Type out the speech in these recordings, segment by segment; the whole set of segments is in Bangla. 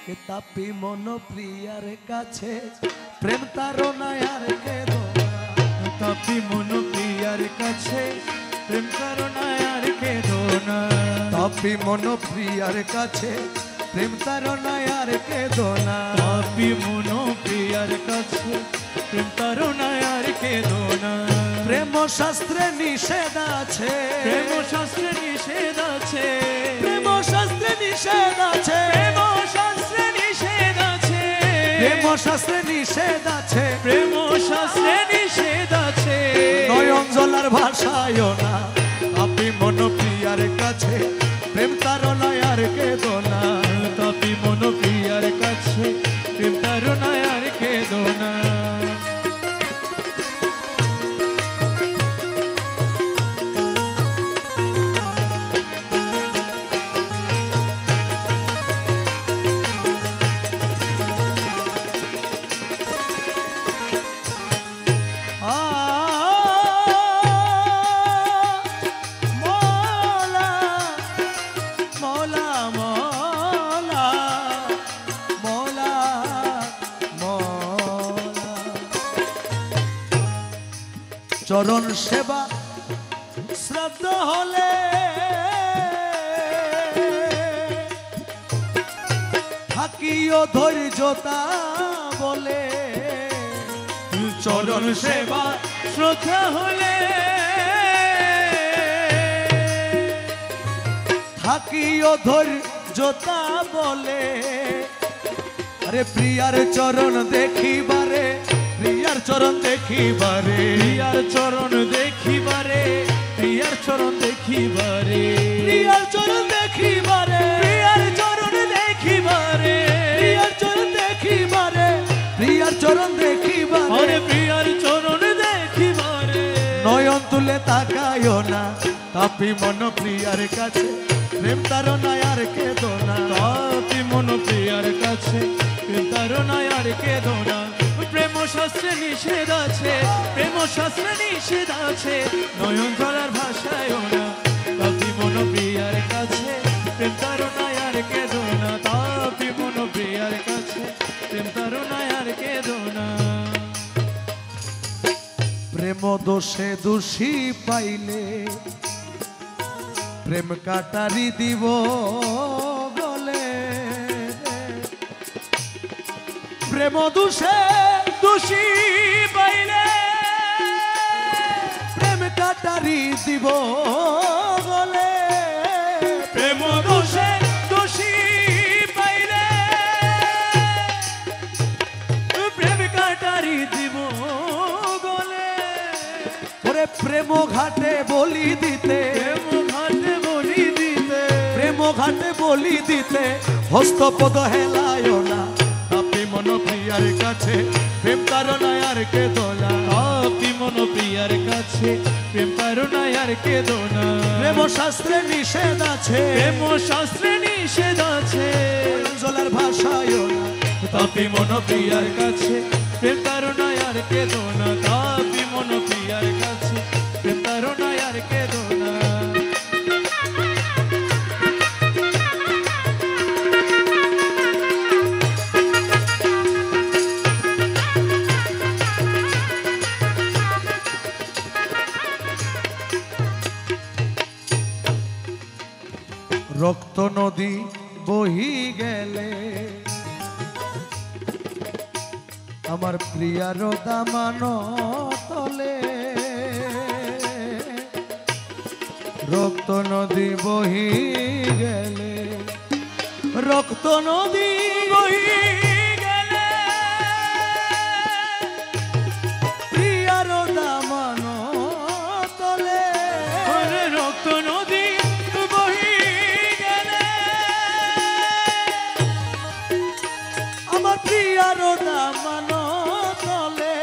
তাপি মন প্রিয়ার কাছে প্রেম তারনায় আর কেদনা তাপি মন প্রিয়ার কাছে প্রেম তারনায় আর কেদনা তাপি মন প্রিয়ার কাছে প্রেম তারনায় আর কেদনা তাপি মন প্রিয়ার কাছে প্রেম তারনায় আর কেদনা প্রেম শাস্ত্রে নিষেধ আছে প্রেম শাস্ত্রে নিষেধ আছে প্রেম শাস্ত্রে নিষেধ আছে প্রেম শাস্ত্রে নিষেধ আছে প্রেম শাস্ত্রে নিষেধ আছে প্রেম শাস্ত্রে নিষেধ আছে নয়ন জলার ভাষায় না তাপি মন প্রিয়ার কাছে প্রেম তারনায় আর কেদনা তাপি মন প্রিয়ার কাছে প্রেম তারনায় আর কেদনা চরণ সেবা শ্রদ্ধ হলে থাকিও ধৈর্যতা বলে চরণ সেবা শ্রদ্ধা হলে থাকিও ধৈর্যতা বলে আরে প্রিয়ার চরণ দেখিবারে প্রিয়ার চরণ দেখিবারে প্রিয়ার চরণ দেখিবারে প্রিয়ার চরণ দেখিবারে প্রিয়ার চরণ দেখিবারে প্রিয়ার চরণ দেখিবারে প্রিয়ার চরণ দেখিবারে প্রিয়ার চরণ দেখিবারে আরে প্রিয়ার চরণ দেখিবারে নয়ন তুলে তাকায়ো না তাপি মন প্রিয়ার কাছে প্রেম তারনায় আর কেদনা তাপি মন প্রিয়ার কাছে প্রেম তারনায় আর কেদনা প্রেম শাস্ত্রে নিষেধ আছে প্রেম শাস্ত্রে নিষেধ আছে নয়ন জলার ভাষায় না তাপি মন প্রিয়ার কাছে প্রেম তারনায় আর কেদনা তাপি মন প্রিয়ার কাছে প্রেম তারনায় আর কেদনা প্রেম দোষে দোষী পাইলে প্রেম কাটারি দিব গলে প্রেম দোষে দোষী পাইলে প্রেম কাটারি দিব গলে প্রেম দোষে দোষী পাইলে প্রেম কাটারি দিব গলে ওরে প্রেম ঘাটে বলি দিতে প্রেম ঘাটে বলি দিতে প্রেম ঘাটে বলি দিতে হস্তপদ হেলায় না তাপি মন প্রিয়ার কাছে প্রেম তারনায় আর কেদনা তাপি মন প্রিয়ার কাছে প্রেম তারনায় আর কেদনা প্রেম শাস্ত্রে নিষেধ আছে প্রেম শাস্ত্রে নিষেধ আছে জলার ভাষায় না তাপি মন প্রিয়ার কাছে প্রেম তারনায় আর কেদনা তাপি মন প্রিয়ার কাছে প্রেম তারনায় আর কেদনা রক্ত নদী বহি গেলে আমার প্রিয়ার দামান তলে রক্ত নদী বহি গেলে রক্ত নদী বহি গেলে প্রিয়ার দামান তলে রক্ত নদী বহি গেলে আমার প্রিয়ার দামান তলে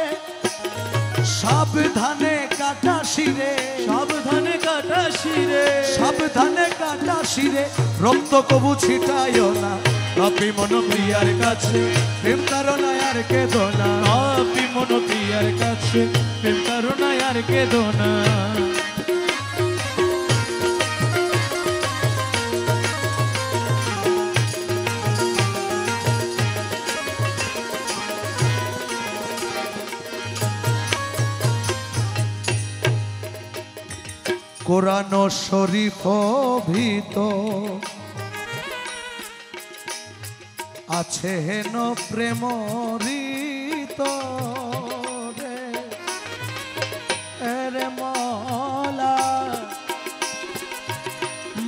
সাবধানে কাটা শিরে সাবধানে কাটা শিরে সাবধানে কাটা শিরে রক্ত কবু ছিটায় না তাপি মন প্রিয়ার কাছে প্রেম তারনায় আর কেদনা তাপি মন প্রিয়ার কাছে প্রেম তারনায় আর কেদনা কোরআন শরীফ ভীত আছে হেন প্রেম রীত রে রে মৌলা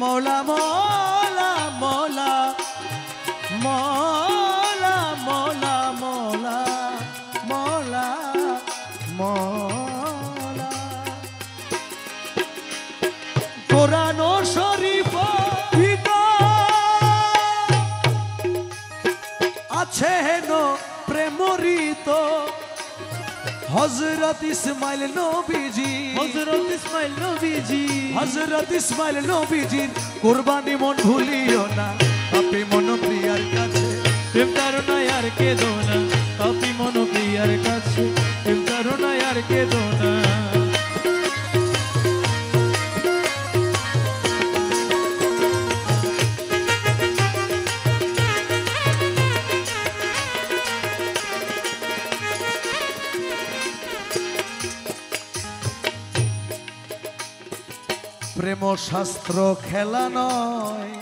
মৌলা মৌলা মৌলা মৌলা মৌলা মৌলা মৌলা মৌলা কোরআন শরীফ আছে হেন প্রেমরিত হযরত ইসমাইল নবীজি হযরত ইসমাইল নবীজির কুরবানি মন ভুলিও না আপনি মন প্রিয়ার কাছে প্রেম তারুণায় আর কেঁদো না আপনি মন প্রিয়ার কাছে প্রেম তারুণায় আর কেঁদো না প্রেম শাস্ত্র খেলা নয়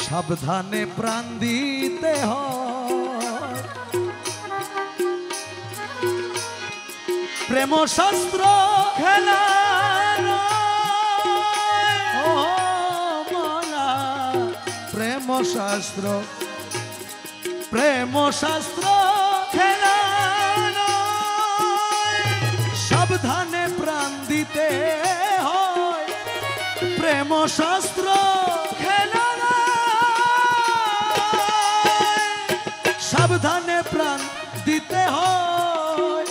সাবধানে প্রাণ দিতে হয় প্রেম শাস্ত্র খেলা ও মালা প্রেম শাস্ত্র খেলা সাবধানে প্রাণ দিতে হয় প্রেম শাস্ত্র খেলা সাবধানে প্রাণ দিতে হয়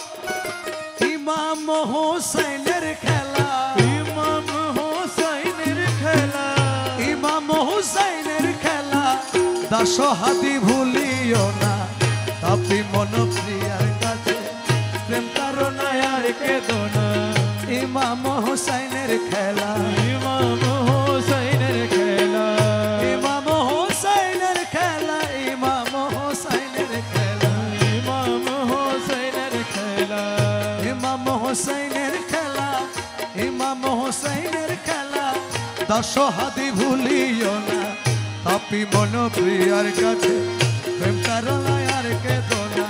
ইমাম হোসেনের খেলা ইমাম হোসেনের খেলা ইমাম হোসেনের খেলা দাসহাদি ভুলিও না তাপি মন প্রিয়ার কাছে প্রেম তারুণায় আর কেঁদো না ইমাম হোসেনের খেলা ইমাম হোসেনের খেলা ইমাম হোসেনের খেলা ইমাম হোসেনের খেলা ইমাম হোসেনের খেলা ইমাম হোসেনের খেলা ইমাম হোসেনের খেলা দাসহাদি ভুলিও না তাপি মন প্রিয়ার কাছে প্রেম তারুণায় আর কেঁদো না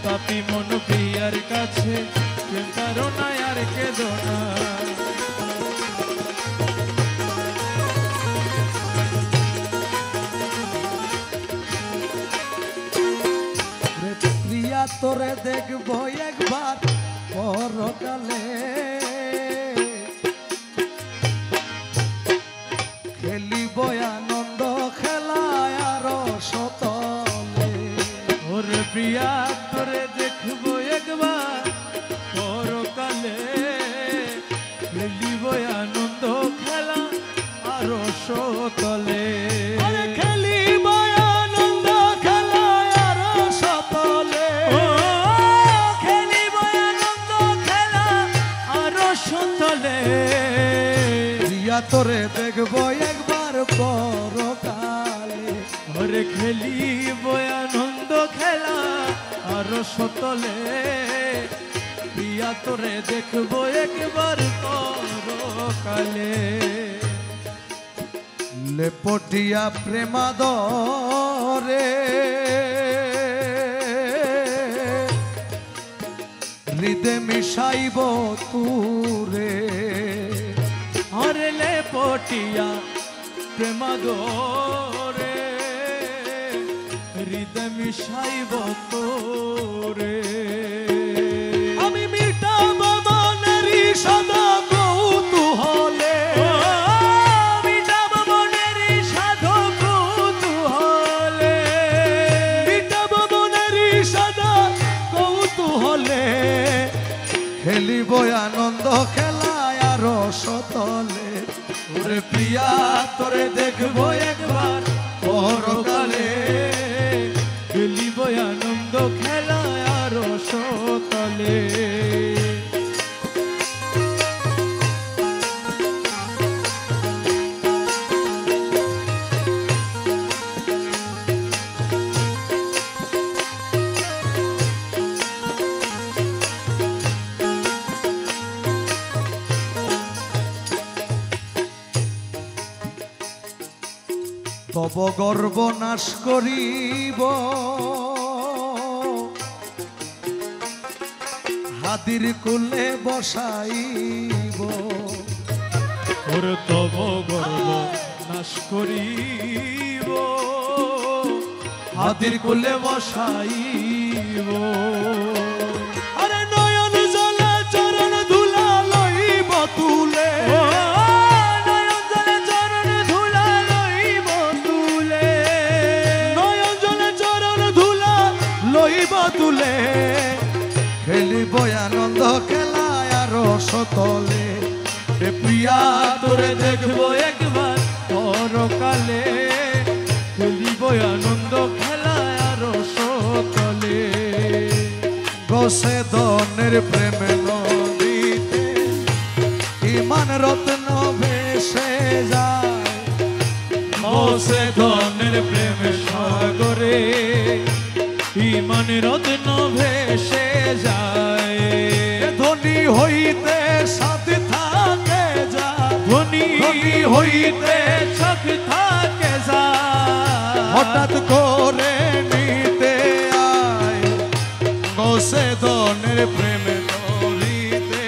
তাপি মন প্রিয়ার কাছে প্রেম তারুণায় আর কেঁদো না প্রিয়া তোরে দেখবো একবার পরকালে খেলিব আনন্দ খেলায় আর সতলে ওরে প্রিয়া তোরে দেখবো একবার পরকালে খেলিব আনন্দ খেলা আরো সতলে খেলিব আনন্দ খেলায় আর সতলে খেলিব আনন্দ খেলা আরো সতলে প্রিয়া তোরে দেখবো একবার পরকালে ওরে খেলিব আনন্দ খেলা আরো সতলে প্রিয়া তোরে দেখবো একবার পরকালে লেপটিয়া প্রেমাদরে হৃদে মিশাইব তুরে হরলে পটিয়া প্রেমাদরে হৃদয় মিশাইব তোরে আমি মিটাব মনেরই সদা কৌতূহলে মিটাব মনেরই সাধো কৌতূহলে মিটাব মনেরই সদা কৌতূহলে খেলিব আনন্দ খেলায় আর সতলে ওরে প্রিয়া তোরে দেখবো একবার পরকালে খেলিব আনন্দ খেলা আরো সতলে তব গর্ব নাশ করিব হাদির কুলে বসাইব ওর তব গর্ব নাশ করিব হাতির কুলে বসাইব আরে নয়ন জলে চরণ ধুলা লইব তুলে নয়ন জলে চরণ ধুলা লইব তুলে নয়ন জলে চরণ ধুলা লইব তুলে খেলিব আনন্দ খেলায় আর সতলে এ প্রিয়া তোরে দেখবো একবার পরকালে খেলিব আনন্দ খেলায় আর সতলে গোসে দনের প্রেমে নদীতে ইমান রত্ন ভেসে যায় মোসে ধনের প্রেম সাগরে ইমান রত্ন ভেসে যায় ধনী হইতে সাথে থাকে যা ধনী হইতে চোখ থাকে যায় হঠাৎ করে নিতে আয় গোসে দনের প্রেমে নদীতে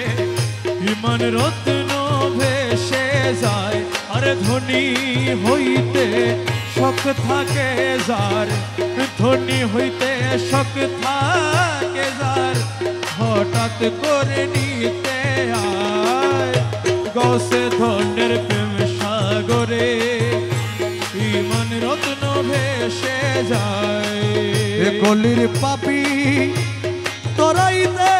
ইমান রত্ন ভেসে যায় আরে ধনী হইতে শখ থাকে যার ধনী হইতে শখ থাকে যার হঠাৎ করে নিতে আয় গসে ধনের প্রেম সাগরে ইমান রত্ন ভেসে যায় এ কলির পাপি তোরাইতে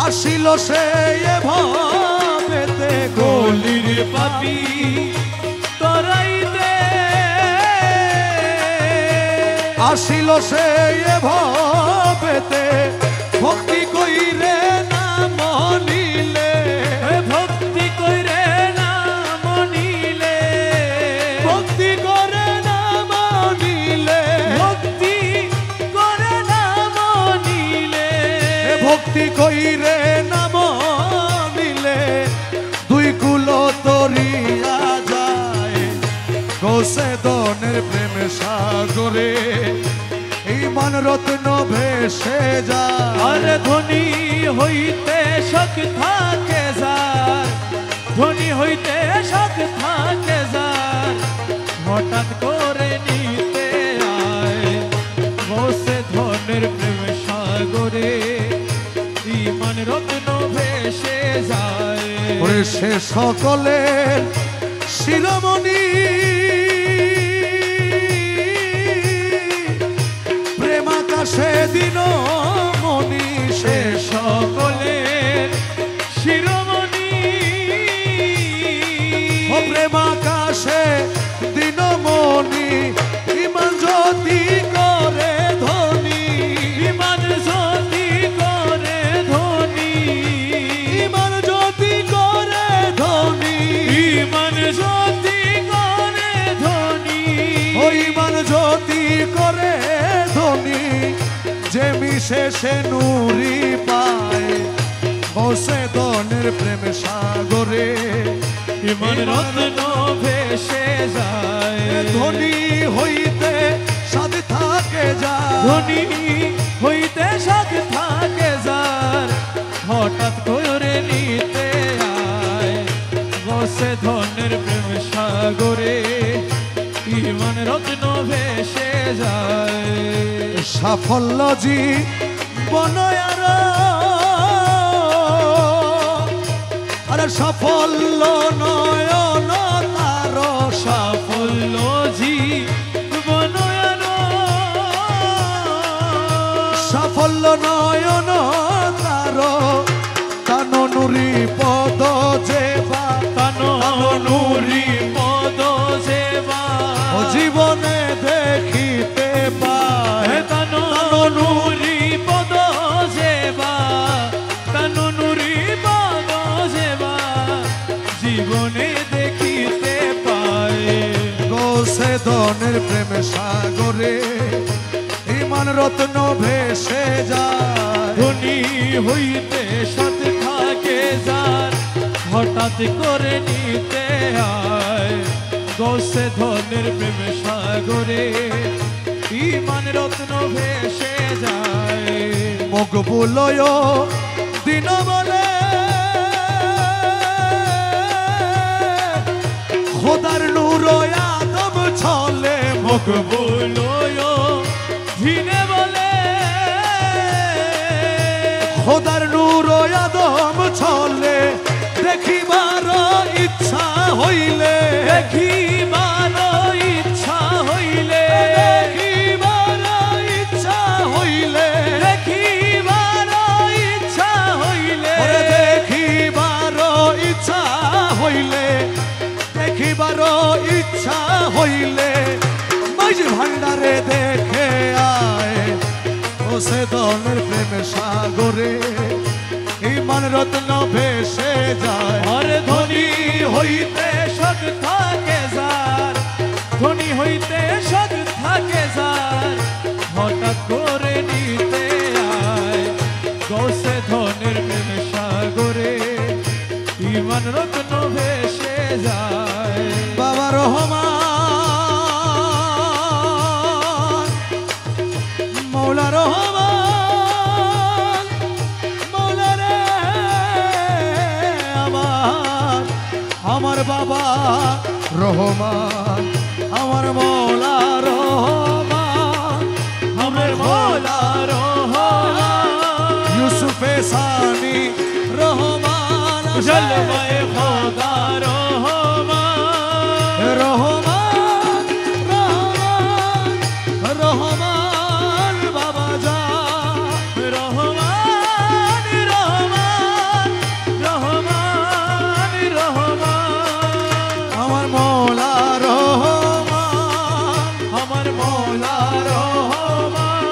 আসিল সে এ ভাবেতে গলির পাপি তরাইতে আসিল সে এ ভাবেতে ভক্তি কইরে না মনিলে ভক্তি কইরে না মনিলে ভক্তি করে না মনিলে ভক্তি করে না মনিলে ভক্তি কইরে না মনিলে দুই কুলো তরিয়া যায় গোসে দনের প্রেম সাগরে ইমান রত্ন ভেসে যায় আরে ধনী হইতে শখ থাকে যার ধনী হইতে শখ থাকে যার হঠাৎ করে নিতে আয় বসে ধনের প্রেম সাগরে ইমান রত্ন ভেসে যায় ওরে সে সকলের শিরোমণি প্রেমাকাশে দিন মনি সে সকলের শিরোমণি ও প্রেমাকাশে দিন মনি ইমান জ্যোতি করে ধনী ইমান জ্যোতি করে ধনী ইমান জ্যোতি করে ধনী ইমান জ্যোতি করে ধনী ও ইমান জ্যোতি করে ধনী যে মিশে সে নুরি পায় বসে দনের প্রেম সাগরে ইমান রত্ন ভেসে যায় ধনী হইতে সাদ থাকে যা ধনী হইতে সাথ থাকে যার হঠাৎ করে নিতে আয় বসে ধনের প্রেম সাগরে ইমান রত্ন ভেসে যায় সাফল্য জীবন আরে সাফল্য নয়ন তার সাফল্য জীবন সাফল্য নয়ন তার কাননুরি পদ যেবা নুরি পদ সেবা ও জীবনে দেখিতে পায় নুরি পদ সেবা নুরি পদ সেবা জীবনে দেখিতে পায় গোসে দনের প্রেম সাগরে ইমান রত্ন ভেসে যায় ধনী হইতে সৎ থাকে যার হঠাৎ করে নিতে আয় গৌসে ধনের প্রেম সাগরে ইমান রত্ন ভেসে যায় মকবুলয় দিন বলে খোদার নূর আদম ছলে মকবুলয় দিনে বলে খোদার নূর আদম ছলে দেখিবার ইচ্ছা হইলে দেখিবার ইচ্ছা হইলে দেখিবার ইচ্ছা হইলে দেখিবার ইচ্ছা হইলে ওরে দেখিবার ইচ্ছা হইলে দেখিবার ইচ্ছা হইলে মাঝ ভান্ডারে দেখে আয় ও সে দলের প্রেম সাগরে ইমান রত্ন ভেসে যায় আর ধনী হইতে সৎ থাকে যার ধনী হইতে সৎ থাকে যার হঠাৎ করে নিতে আয় গৌসে ধনের প্রেম সাগরে ইমান রত্ন ভেসে যায় বাবা রহমান মৌলা রহমান মৌলা রে আমার বাবা রহমান আমার মৌলা রহমান আমার মৌলা রহমান ইউসুফে সানি রহমান জলওয়ায়ে খোদা রহমান রহমান রহমান রহমান বাবা যা রহমান রহমান রহমান রহমান আমার মৌলা রহমান আমার মৌলা রহমান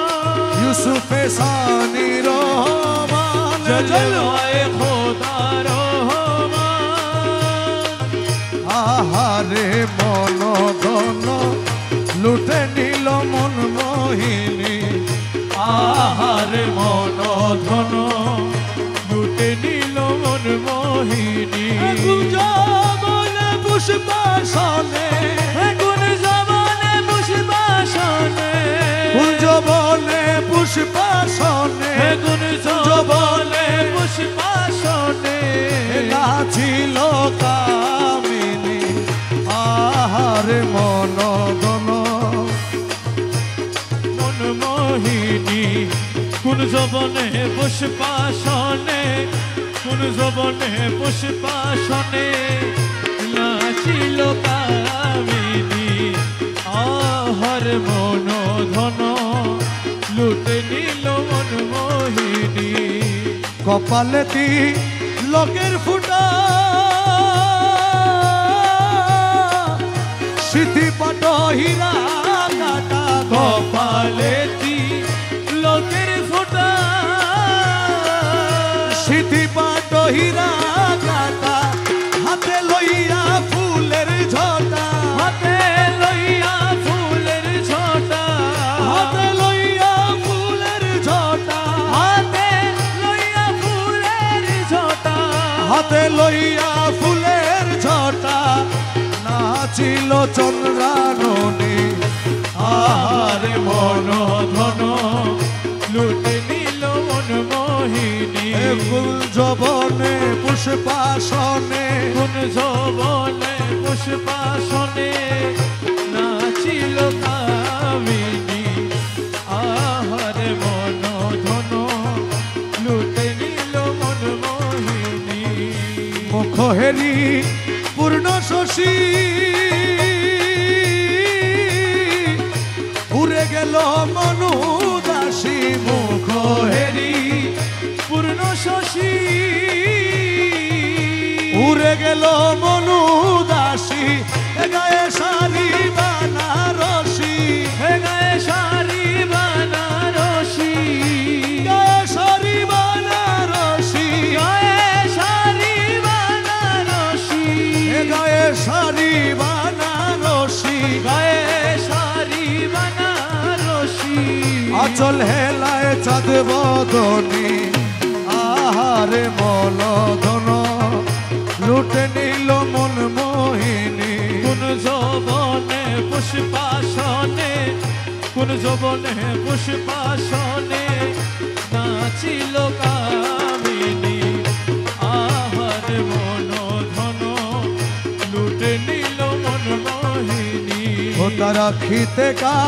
ইউসুফে সানি রহমান জলওয়ায়ে খোদা রহমান আহারে মন ধন লুটে নিল মন মোহিনী আহারে মন ধন লুটে নিল মন মোহিনী গুঞ্জবনে পুষ্পাসনে গুণ জবানে পুষ্পাসনে গুঞ্জবনে পুষ্পাসনে গুণ জবানে পুষ্পাসনে নাচিল কামিনী আহারে মন ধন মন মোহিনী কোন জবনে পুষ্পাসনে কোন জবনে পুষ্পাসনে নাচিল কামিনী আহার মন ধন লুটে নিল মন মোহিনী কপালেতি লোকের ফুটা সিদ্ধি পাট হীরা কাটা কপালেতি লোকের ফোঁটা সিদ্ধি পাট হীরা কাটা হাতে লইয়া ফুলের ঝটা হাতে লইয়া ফুলের ঝটা হাতে লইয়া ফুলের ঝটা হাতে লইয়া ফুলের ঝটা হাতে লইয়া ফুলের ঝটা নাচিল চন্দ্রাননী আহারে মন ধন লুটে নিল মন মোহিনী কুঞ্জবনে পুষ্পাসনে কোন যৌবনে পুষ্পাসনে নাচিল কামিনী আহারে মন ধন লুটে নিল মন মোহিনী মুখ হেরি পূর্ণ শশী উড়ে গেল মনু দাসী মুখ হেরি পূর্ণ শশী উড়ে গেল মনু দাসী গায়ে শাড়ি বানারসি হে গায়ে শাড়ি বানারসি গায়ে শাড়ি বানারসি গায়ে শাড়ি বানারসি গায়ে শাড়ি বানারসি গায়ে শাড়ি বানারসি আচল হেলায় চাঁদ বদনী আহারে মল ধন লুটে নিল মন মোহিনী। কোন যৌবনে পুষ্পাসনে, কোন যৌবনে পুষ্পাসনে নাচিল কামিনী। আহার মন ধন লুটে নিল মন মোহিনী। ও তারা খিতে কা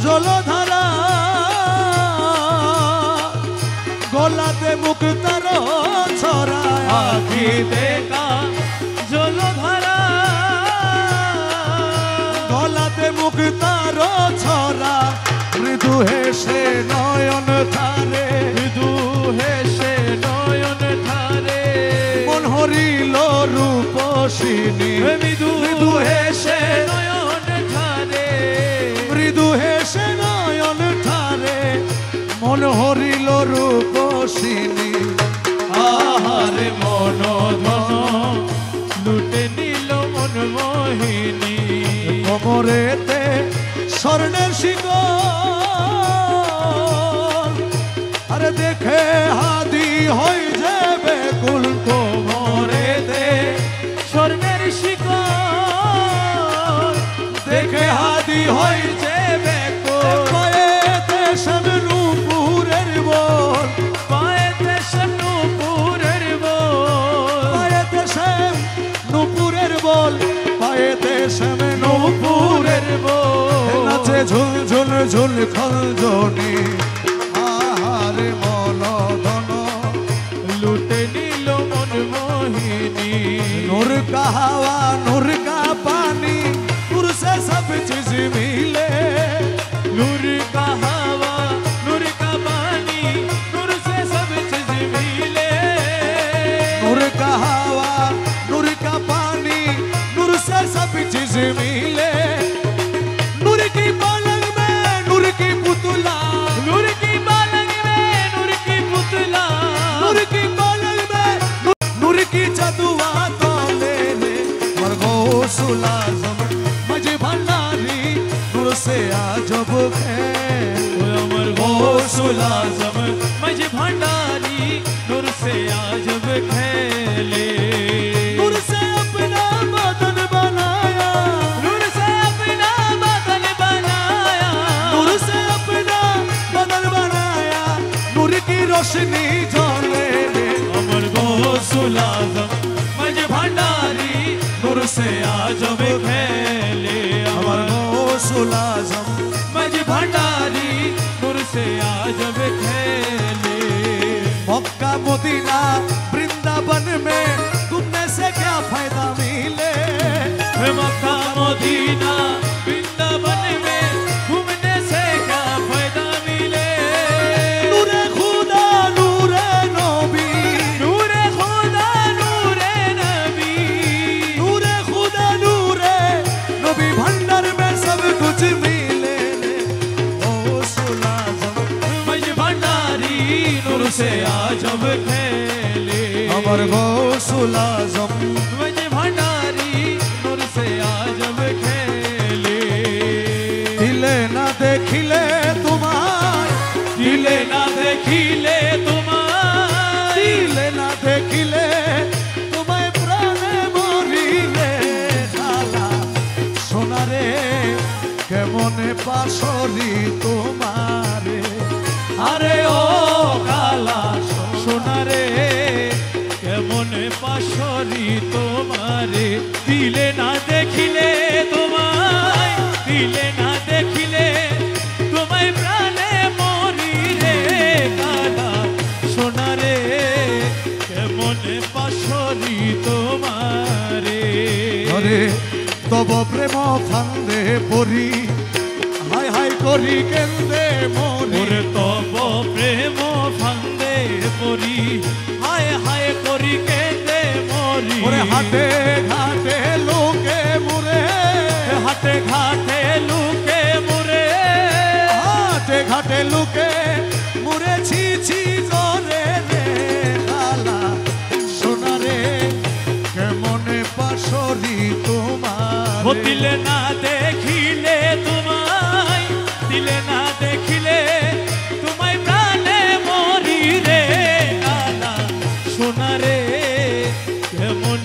জলধারা, গলাতে মুক্তার ছড়ায়। আখিতে কা জলধারা, গলাতে মুক্তার ছড়া। মৃদু হেসে নয়ন ধারে, মৃদু হেসে নয়ন ধারে। মন হরিল রূপসিনী। মৃদু হেসে নয়ন ধারে। মৃদু হেসে নয়ন ধারে, মন হরিল রূপসিনী। আহার মন ধন লুটে নিল মন মোহিনী। কোমরেতে স্বর্ণের শিকল, আরে দেখে হাদি হয়ে যাবে কুল। কোমরেতে স্বর্ণের শিকল, দেখে হাদি হয়ে যাবে পায়েতে নূপুরের বল, পায়েতে নূপুরের বল। পায়েতে নূপুরের বল, পায়েতে নূপুরের বল। নাচে ঝুল ঝুল ঝুল খঞ্জনি। আহারে মন ধন লুটে নিল মন মোহিনী। नूर का हवा नूर का पानी, नूर से सब चीज मिले। नूर का हवा नूर का पानी, नूर से सब चीज मिले। नूर का हवा नूर का पानी, नूर से सब चीज मिले। नूर की पलंग में नूर की पुतला, नूर की पलंग में नूर की पुतला। नूर की पलंग में नूर की चतुआ तो ले ले। मरगोसुल आज़म मजे भंडारी, नूर से आजब खेल। अमर गौसुल आज़म मज भंडारी, नूर से आजब खेले। नूर से अपना बदन बनाया, नूर से अपना बदन बनाया। नूर से अपना बदन बनाया। नूर की रोशनी जले ले। अमर गौसुल आज़म मज भंडारी, नूर से आजब खेले। अमर गौसुल आज़म मज भंडारी, नूर से आजब खेले। मक्का मदीना वृंदावन में घूमने से क्या फायदा मिले। मक्का मदीना वृंदावन में घूमने से क्या फायदा मिले। नूरे खुदा नूरे नबी, नूरे खुदा नूरे नबी। नूरे खुदा नूरे नबी भंडार में सब कुछ मिले। गौसुल आज़म मज भंडारी, नूर से आजब खेले। अमर गौसुल आज़म मज भंडारी, नूर से आजब खेले। दिले ना देखिले तुम्हार, दिले ना देखिले तुम्हार। दिले ना देखिले तुम्हें प्राणे मरिले। खाला সোনারে কেমনে পাশরি তোমারে। আরে ও কালা সোনারে, কেমন পাশরি তোমারে। দিলে না দেখিলে তোমায়, দিলে না দেখিলে তোমায় প্রাণে মরি রে। কালা সোনারে, কেমন পাশরি তোমারে। আরে তব প্রেম ফান্দে পরি, হাই হাই করি কেন্দে মরি। ওরে তব প্রেম ফান্দে পরি, হায় হায় করি কেঁদে মরি। ওরে হাটে ঘাটে লোকে মুরে, হাটে ঘাটে লুকে মুরে। হাটে ঘাটে লোকে মুরে ছি ছি জরে রে। খালা সোনারে কেমনে পাশরি তোমার। ও দিলে না দেখিলে তোমায়, দিলে না দেখিলে তোমায় প্রাণে মরি রে। কালা সোনারে, কেমন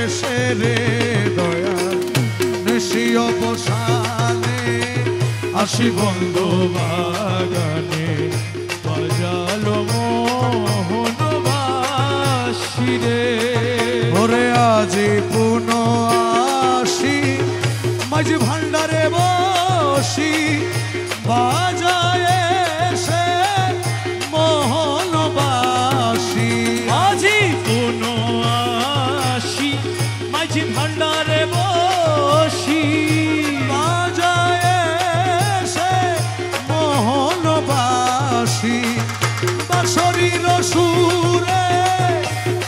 এসে রে দয়া নিশি অবসানে আসি বন্ধু বাগানে বাজালো মোহন বাসি রে ওরে আজি পুন আসি মাঝ ভান্ডারে বসি বাজায় এসে মোহন বাসি আজি কোনো আসি মাঝি ভান্ডারে বসি বাজায় এসে মোহন বাসি বাঁশরীর সুরে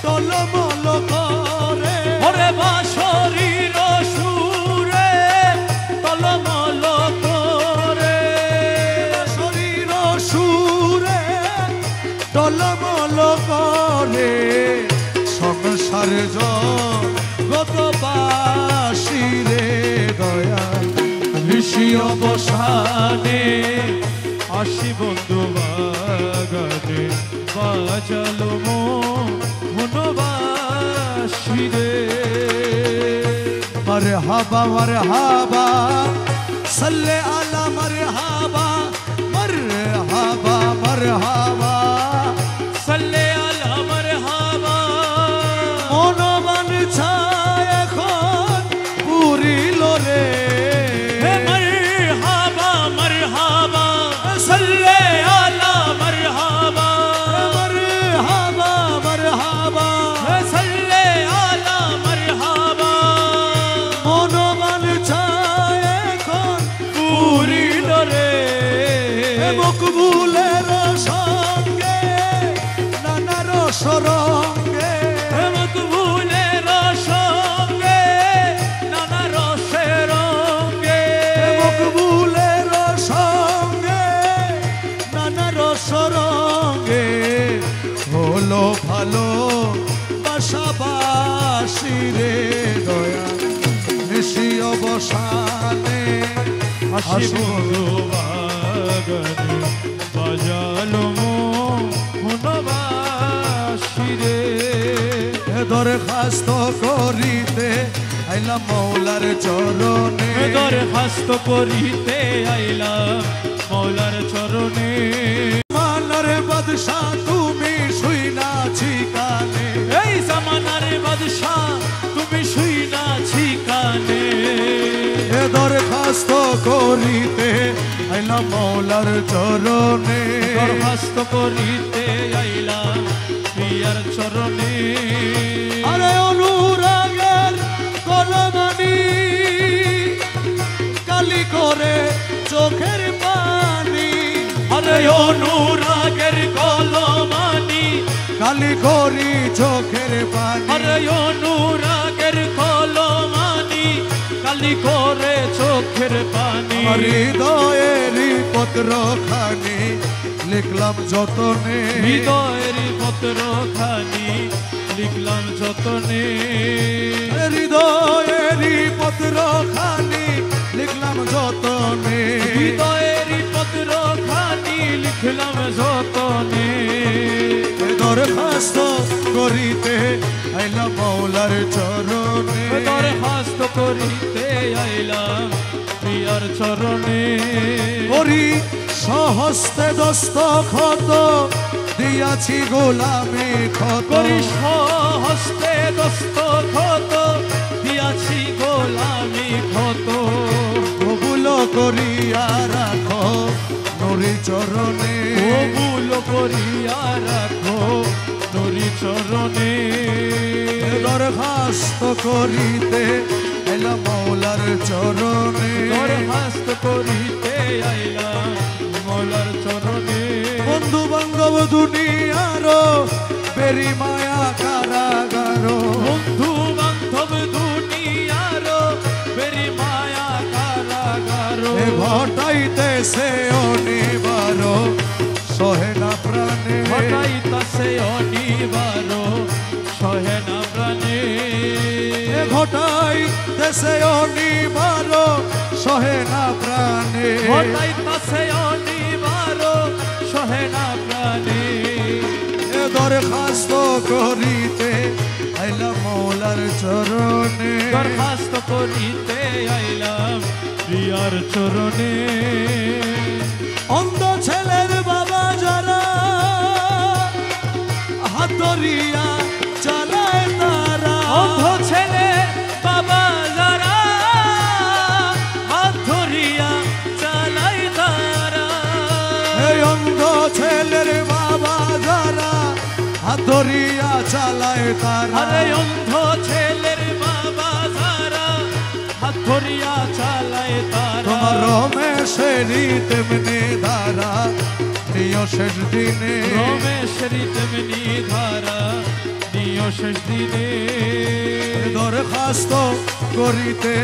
টলমল করে ওরে বাঁশরীর সুরে টলমল করে শরীর সুরে টলমল করে সংসার জগতবাসী রে দয়া ঋষি অবসানে আসি বন্ধু বাগানে বাজালো মোহন বাসি রে मरहबा सल्ले अला मरहबा मरहबा সাল্লে আলা মারহাবা মনোবান ছায় এখন পুরিল রে হে মারহাবা মারহাবা সাল্লে আলা মারহাবা मरहबा হে সাল্লে আলা মারহাবা মনোবান ছায় এখন পুরিল রে মকবুলের সঙ্গে নানা রসরঙ্গে মকবুলের সঙ্গে নানা রসের রঙে মকবুলের সঙ্গে নানা রসরঙ্গে হলো ভালো বাসাবাসী রে দয়া নিশি অবসানে আসি বন্ধু বাগানে বাজালো মোহন বাসি রে দরখাস্ত করিতে আইলাম মৌলার চরণে দরখাস্ত করিতে আইলাম মৌলার চরণে মালার বাদশা তুমি শুইনাছি কানে এই জামানার বাদশাহ তুমি শুইনাছি কানে দরখাস্ত করিতে আইলাম মৌলার চরণে দরখাস্ত করিতে আইলাম প্রিয়ার চরণে আরে অনুরাগের কলমানি কালি করে চোখের পানি আরে অনুরাগের কলমানি কালি করি চোখের পানি আরে অনুরাগের কলমানি কালি করে চোখের পানি আমার হৃদয়েরই পত্র খানি লিখলাম যতনে হৃদয়ের পত্র খানি লিখলাম যতনে হৃদয়েরই পত্র খানি লিখলাম যতনে হৃদয়ের পত্র খানি লিখলাম যতনে দরখাস্ত করিতে আইলাম মৌলার চরণে দরখাস্ত করিতে আইলাম প্রিয়ার চরণে করি সহস্তে দস্তখত দিয়াছি গোলামি ক্ষত করি হস্তে দস্তখত দিয়াছি গোলামি ক্ষত কবুল করিয়া রাখো নুরি চরণে কবুল করিয়া রাখো নুরি চরণে দরখাস্ত করিতে এলাম মৌলার চরণে দরখাস্ত করিতে আইলাম মৌলার চরণে বন্ধু বান্ধব দুনিয়ার বেরি মায়া কারাগার বন্ধু বান্ধব দুনিয়ার বেরি মায়া কারাগার ঘটাইতেছে অনিবার সহে না প্রাণে ঘটাইতাছে অনিবার সহে না প্রাণে ঘটাইতেছে অনিবার সহে না প্রাণে ঘটাইতাছে অনিবার সহে না প্রাণে দরখাস্ত করিতে আইলাম মৌলার চরণে দরখাস্ত করিতে আইলাম প্রিয়ার চরণে অন্ধ ছেলের বাবা যারা হাত ধরিয়া চালায় তারা অন্ধ ছেলে বাবা যারা হাত ধরিয়া চালাই তারা এই অন্ধ ছেলের বাবা যারা হাত ধরিয়া চালায় তারা আরে অন্ধ ছেলের বাবা যারা হাত ধরিয়া চালাই তারা তোমার রমেশেরই তেমনি ধারা নিয় শেষ দিনে রমেশেরই তেমনি ধারা নিয় শেষ দিনে দরখাস্ত করিতে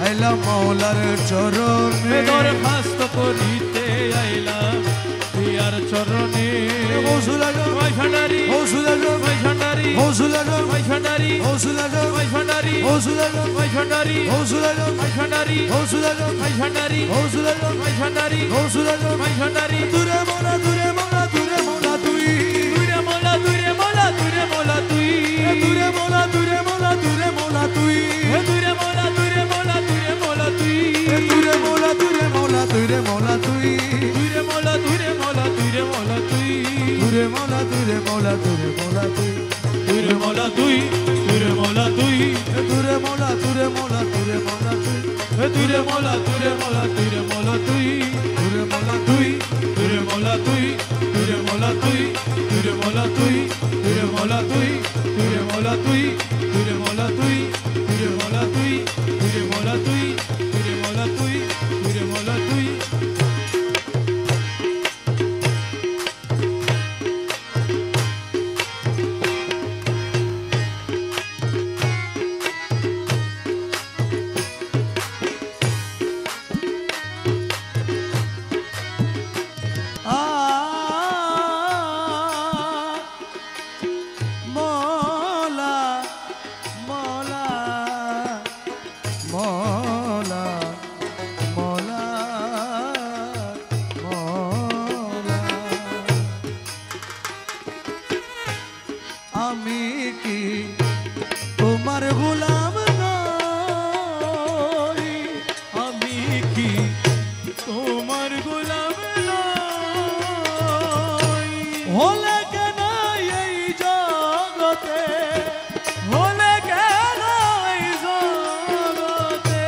আইলাম মৌলার চরণে দরখাস্ত করিতে আইলাম প্রিয়ার চরণে গৌসুল আজম ওই ভান্ডারি গৌসুল আজম ওই ভান্ডারি গৌসুল আজম ওই ভান্ডারি গৌসুল আজম ওই ভান্ডারি গৌসুল আজম ওই ভান্ডারি গৌসুল আজম ওই ভান্ডারি গৌসুল আজম ওই ভান্ডারি গৌসুল আজম ওই ভান্ডারি গৌসুল আজম ওই ভান্ডারি দূরে মোলা দূরে মোলা দূরে মোলা তুই দূরে মোলা দূরে মোলা দূরে মোলা তুই দূরে মোলা দূরে মোলা দূরে মোলা তুই দূরে মোলা দূরে মোলা দূরে মোলা তুই দূরে মোলা দূরে মোলা দূরে মোলা তুই দূরে মোলা দূরে মোলা দূরে মোলা তুই দূরে মোলা দূরে মোলা দূরে মোলা তুই দূরে মোলা তুই দূরে মোলা তুই দূরে মোলা দূরে মোলা দূরে মোলা তুই দূরে মোলা দূরে মোলা দূরে মোলা তুই দূরে মোলা তুই দূরে মোলা তুই দূরে মোলা তুই দূরে মোলা তুই দূরে মোলা তুই দূরে মোলা তুই দূরে মোলা তুই দূরে মোলা তুই দূরে মোলা তুই দূরে মোলা তুই দূরে মোলা তুই মোলা মোলা মোলা মোলা মোলা আমি কি তোমার গোলাম নই আমি কি তোমার গোলাম নই হলে কেন এই জগতে হলে কেন এই জগতে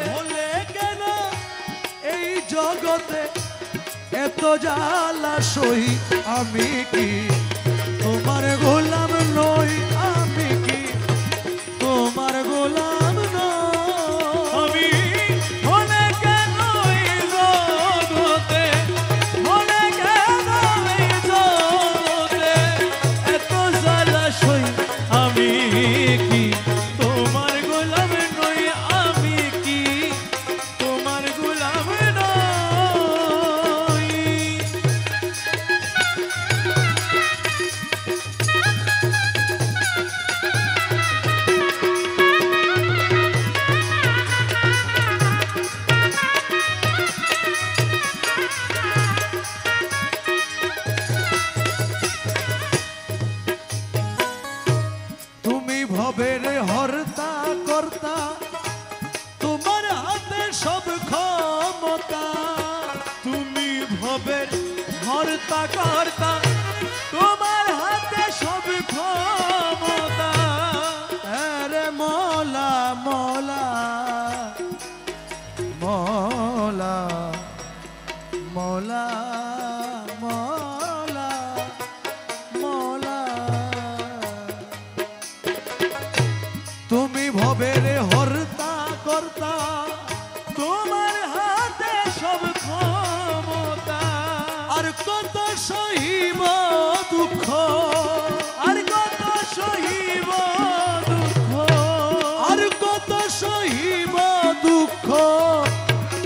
হলে কেন এই জগতে এত জ্বালা সই আমি কি তোমার গোলাম নই আমি কি তোমার গোলাম নই আমি হলে কেন এই জগতে হলে কেন এই জগতে এত জ্বালা সই আমি কি তোমার গোলাম নই আমি কি তোমার গোলাম নই তুমি ভবের হর্তা কর্তা তোমার হাতে সব ক্ষমতা তুমি ভবের হর্তা কর্তা তোমার হাতে সব ক্ষমতা আরে মোলা মোলা মোলা মোলা মোলা মোলা তুমি ভবের হর্তা কর্তা তোমার হাতে সব ক্ষমতা আর কত সহিব দুঃখ আর কত সহিব দুঃখ আর কত সহিব দুঃখ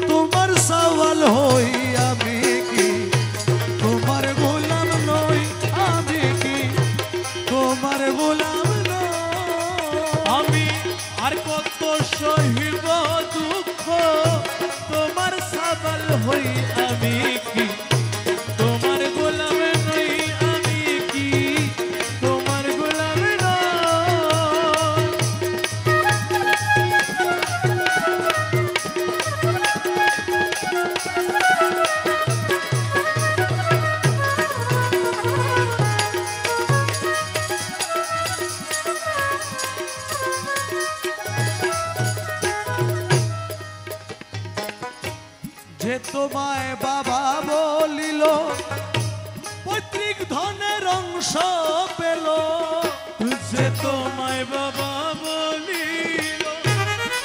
তোমার সওয়াল হই আমি কি তোমার গোলাম নই আমি কি তোমার গোলাম নই আমি আর কত সহিব দুঃখ তোমার সাবাল হই আমি কি তোমার গোলাম নই আমি কি তোমার গোলাম নই যে তোমায় বাবা বলিল পৈতৃক ধনের অংশ পেল, যে তোমায় বাবা বলিল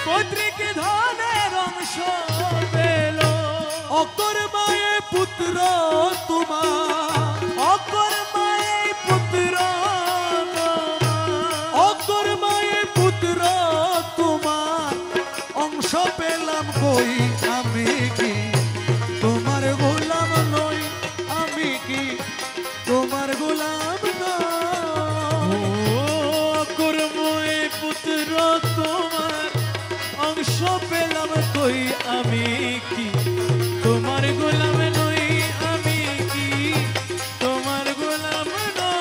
পৈতৃক ধনের অংশ পেল, অকর মায়ে পুত্র তোমার, অকর মায়ে পুত্র অকর মায়ে পুত্র তোমার অংশ পেলাম কই, আমি কি তোমার গোলাম নই, আমি কি তোমার গোলাম নই। কর্ময়ে পুত্র তোমার অংশ পেলাম কই, আমি কি তোমার গোলাম নই, আমি কি তোমার গোলাম নই।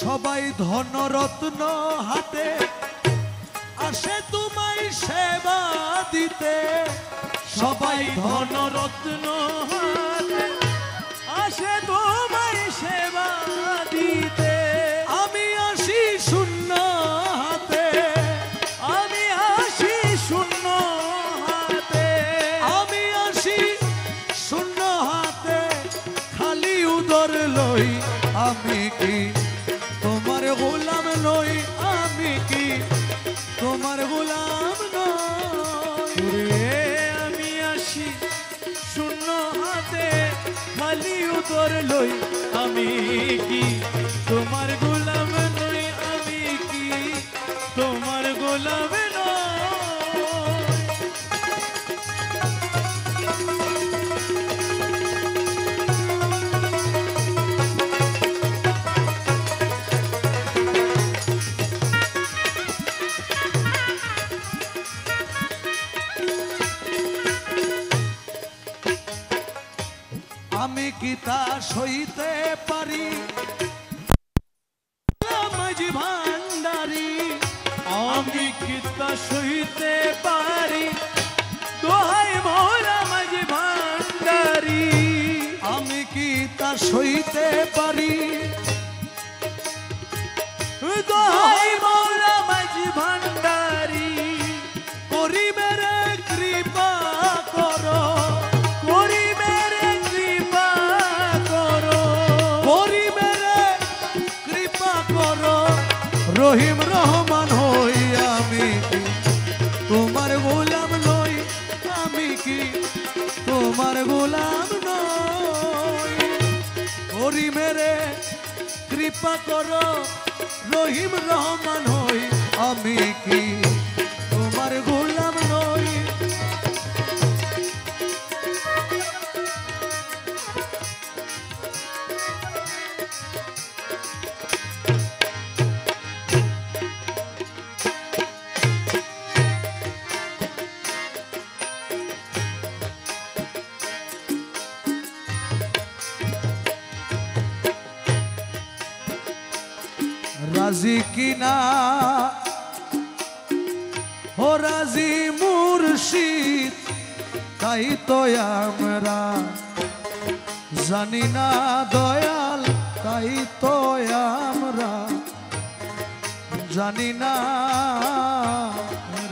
সবাই ধনরত্ন হাতে আসে তোমায় সেবা দিতে, সবাই ধনরত্ন হাতে আসে তোমায় সেবা দিতে, আমি আসি শূন্য হাতে, আমি আসি শূন্য হাতে, আমি আসি শূন্য হাতে, খালি উদর লই, আমি কি তোমার গোলাম নই, আমি কি তোমার গোলাম নই। ওরে আমি আসি শূন্য হাতে, খালি উদর লই, আমি কি তোমার গোলাম নই, আমি কি তোমার গোলাম নই। আমি কি তা সইতে পারি মাঝি ভান্ডারি, আমি কি তা সইতে পারি, দোহাই মোরা মাঝি ভান্ডারি। আমি কি তা সইতে পারি, দোহাই মোরা মাঝি ভান্ডারি। করি মেরে কৃপা করো, করি মেরে কৃপা করো, করি মেরে কৃপা করো, রহিম রহমান হই, আমি কি তোমার গোলাম নই, আমি কি তোমার গোলাম নই। করি মেরে কৃপা করো, রহিম রহমান হই, আমি কি তোমার গোলাম নই। রাজি কিনা ও রাজি মুর্শিদ, তাই তো আমরা জানি না দয়াল, তাই তো আমরা জানি না।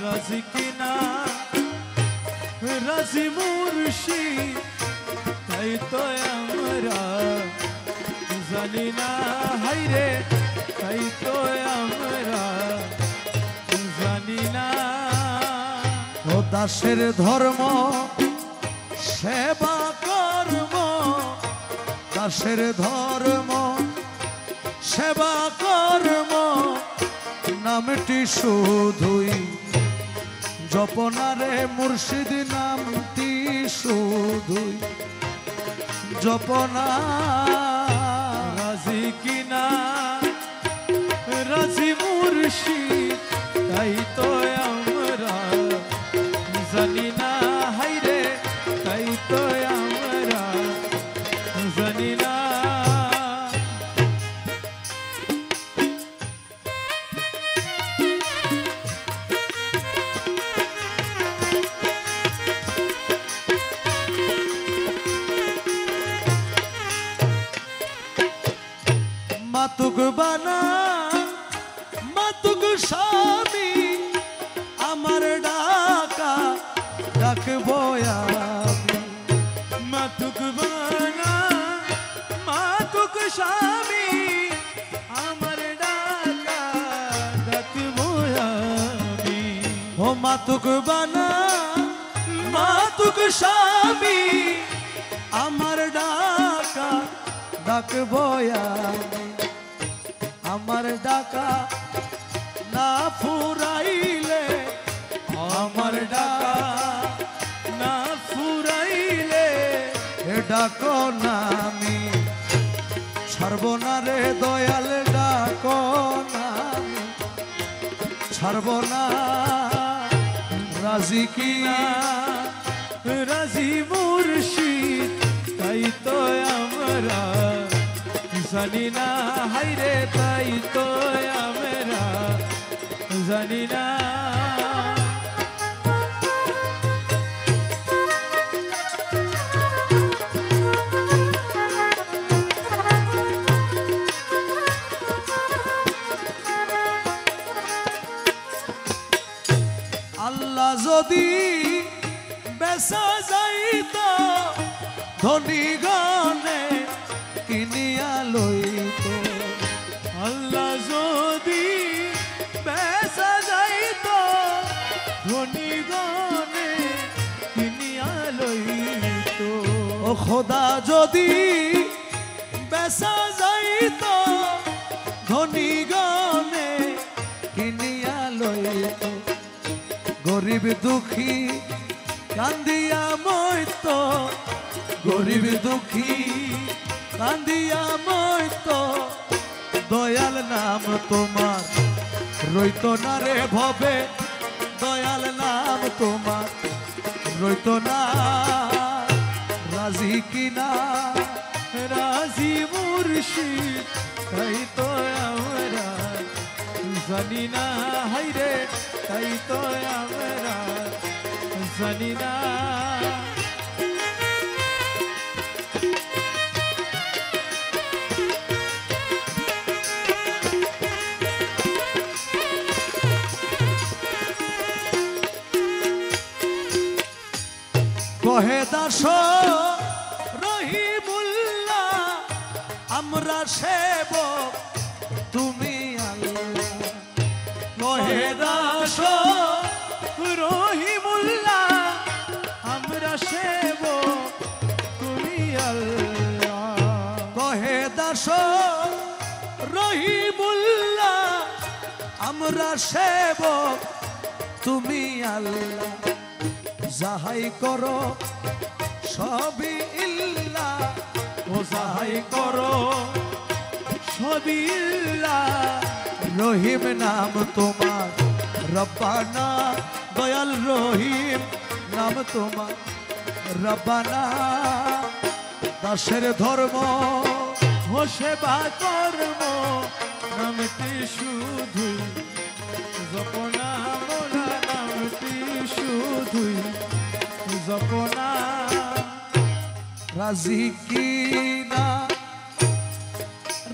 রাজি কিনা রাজি মুর্শিদ, তাই তো আমরা জানি না, হাইরে তাই তো আমরা জানি না। ও দাসের ধর্ম সেবা কর্ম, দাসের ধর্ম সেবা কর্ম, নামটি শুধুই জপনারে মুর্শিদ, নামটি শুধুই জপনা রাজি কিনা রাজি মুর্শিদ তাই তো আমরা জানি না হাইরে তাই তো আমরা জানি না মাতুক বানা মাতুক স্বামী আমার ডাকা ডাকবো আমি মাতুক বানা মাতুক স্বামী আমার ডাকা ডাকবো আমি ও মাতুক বানা মাতুক স্বামী আমার ডাকা ডাকবো আমি আমার ডাকা না ফুরাইলে আমার ডাকা না ফুরাইলে ডাকো না আমি ছাড়ব না রে দয়াল ডাকো না আমি ছাড়ব না রাজি কি না রাজি মুর্শিদ তাই তো আমরা জানি না হাইরে তাই তো আমরা জানি না আল্লাহ যদি বেসা যাইত ধনী গনে কিনিয়া লইত আল্লাহ যদি বেসা যাইতো ধনী গনে কিনিয়া লইতো ও খোদা যদি বেসা যাইত ধনী গনে কিনিয়া লইত গরিব দুঃখী কান্দিয়া মইত গরিব দুঃখী কান্দিয়া মইত দয়াল নাম তোমার রইত না রে ভবে দয়াল নাম তোমার রইত না রাজি কিনা রাজি মুর্শিদ তাই তো আমরা জানি না হাইরে তাই তো আমরা জানি না কহে দাস রহিমুল্লাহ আমরা সেবক তুমি আল্লাহ কহে দাস রহিমুল্লাহ আমরা সেবক তুমি আল্লাহ কহে দাস রহিমুল্লাহ আমরা সেবক তুমি আল্লাহ যাহাই করো সবই ইল্লাহ ও যাহাই করো সবই ইল্লাহ রহিম নাম তোমার রব্বানা দয়াল রহিম নাম তোমার রব্বানা দাসের ধর্ম ও সেবা কর্ম নামটি শুধুই জপনা মোরা নামটি শুধুই জপনা রাজি কিনা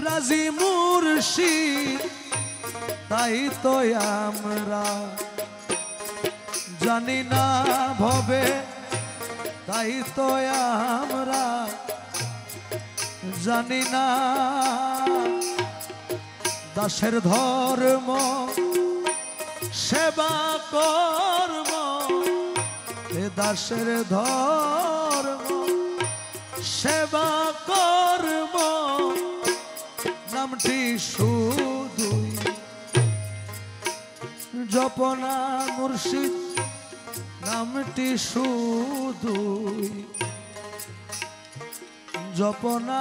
রাজি মুর্শিদ তাই তো আমরা জানি না ভবে তাই তো আমরা জানি না দাসের ধর্ম সেবা কর্ম এ দাসের ধর্ম সেবা কর্ম নামটি শুধুই জপনা মুর্শিদ নামটি শুধুই জপনা